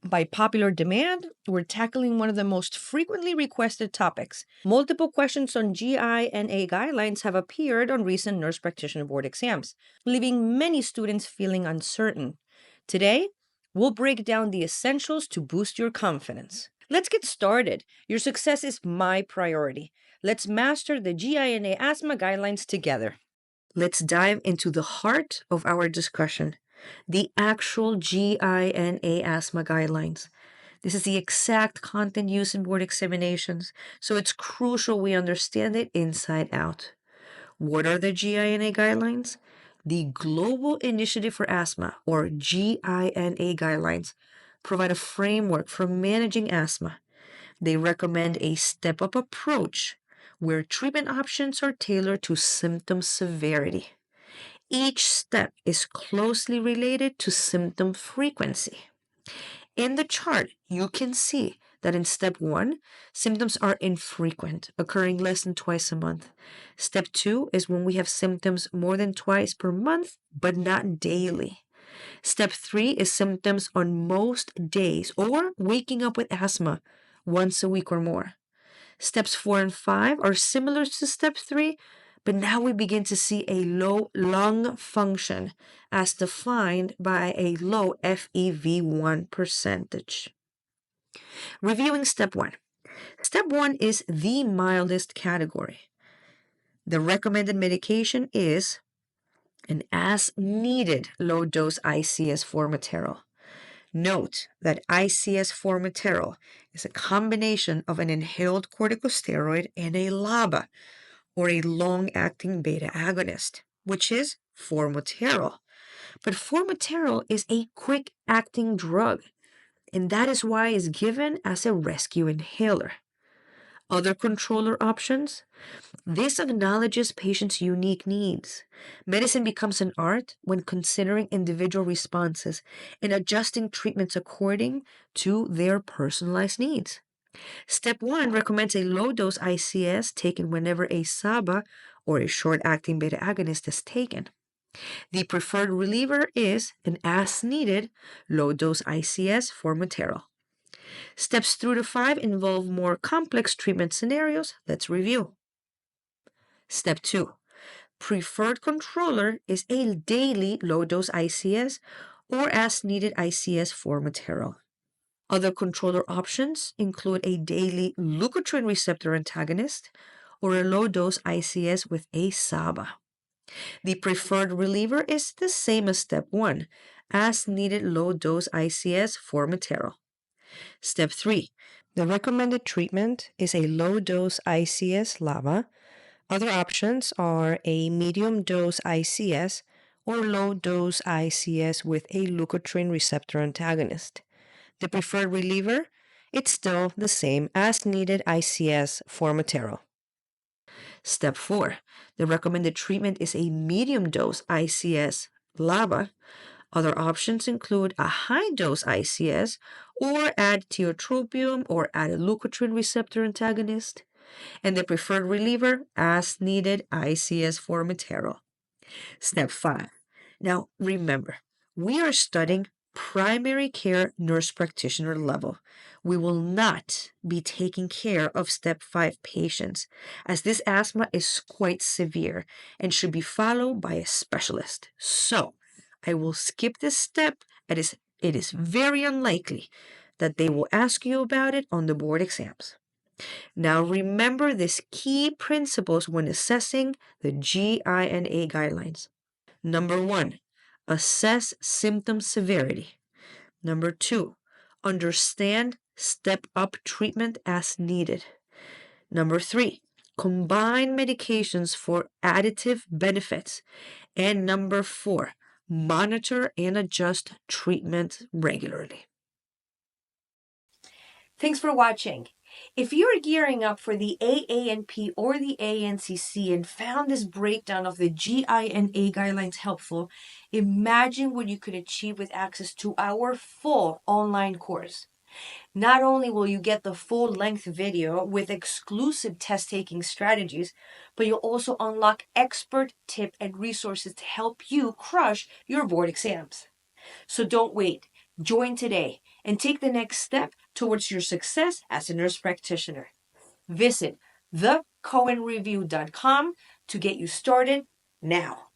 By popular demand, we're tackling one of the most frequently requested topics. Multiple questions on GINA guidelines have appeared on recent nurse practitioner board exams, leaving many students feeling uncertain. Today, we'll break down the essentials to boost your confidence. Let's get started. Your success is my priority. Let's master the GINA asthma guidelines together. Let's dive into the heart of our discussion, the actual GINA asthma guidelines. This is the exact content used in board examinations, so it's crucial we understand it inside out. What are the GINA guidelines? The Global Initiative for Asthma, or GINA guidelines, provide a framework for managing asthma. They recommend a step-up approach where treatment options are tailored to symptom severity. Each step is closely related to symptom frequency. In the chart, you can see that in step 1, symptoms are infrequent, occurring less than twice a month. Step 2 is when we have symptoms more than twice per month, but not daily. Step 3 is symptoms on most days or waking up with asthma once a week or more. Steps 4 and 5 are similar to step 3, but now we begin to see a low lung function as defined by a low FEV1 percentage. Reviewing step 1. Step 1 is the mildest category. The recommended medication is an as-needed low-dose ICS-formoterol. Note that ICS-formoterol is a combination of an inhaled corticosteroid and a LABA, or a long-acting beta agonist, which is formoterol. But formoterol is a quick-acting drug, and that is why it's given as a rescue inhaler. Other controller options? This acknowledges patients' unique needs. Medicine becomes an art when considering individual responses and adjusting treatments according to their personalized needs. Step 1 recommends a low-dose ICS taken whenever a SABA or a short-acting beta agonist is taken. The preferred reliever is an as-needed low-dose ICS formoterol. Steps 3 to 5 involve more complex treatment scenarios. Let's review. Step 2. Preferred controller is a daily low-dose ICS or as-needed ICS formoterol. Other controller options include a daily leukotriene receptor antagonist or a low-dose ICS with a SABA. The preferred reliever is the same as step 1, as-needed low-dose ICS formoterol. Step 3. The recommended treatment is a low-dose ICS LABA. Other options are a medium-dose ICS or low-dose ICS with a leukotriene receptor antagonist. The preferred reliever, it's still the same as needed ICS formoterol. Step 4. The recommended treatment is a medium-dose ICS LABA. Other options include a high-dose ICS or add tiotropium or add a leukotriene receptor antagonist. And the preferred reliever, as needed ICS formoterol. Step 5. Now remember, we are studying primary care nurse practitioner level. We will not be taking care of step 5 patients, as this asthma is quite severe and should be followed by a specialist. So I will skip this step, as it is very unlikely that they will ask you about it on the board exams. Now remember these key principles when assessing the GINA guidelines. Number 1, assess symptom severity. Number 2, understand step-up treatment as needed. Number 3, combine medications for additive benefits. And number 4, monitor and adjust treatment regularly. Thanks for watching. If you're gearing up for the AANP or the ANCC and found this breakdown of the GINA guidelines helpful, imagine what you could achieve with access to our full online course. Not only will you get the full-length video with exclusive test-taking strategies, but you'll also unlock expert tip and resources to help you crush your board exams. So don't wait. Join today and take the next step towards your success as a nurse practitioner. Visit thecohenreview.com to get you started now.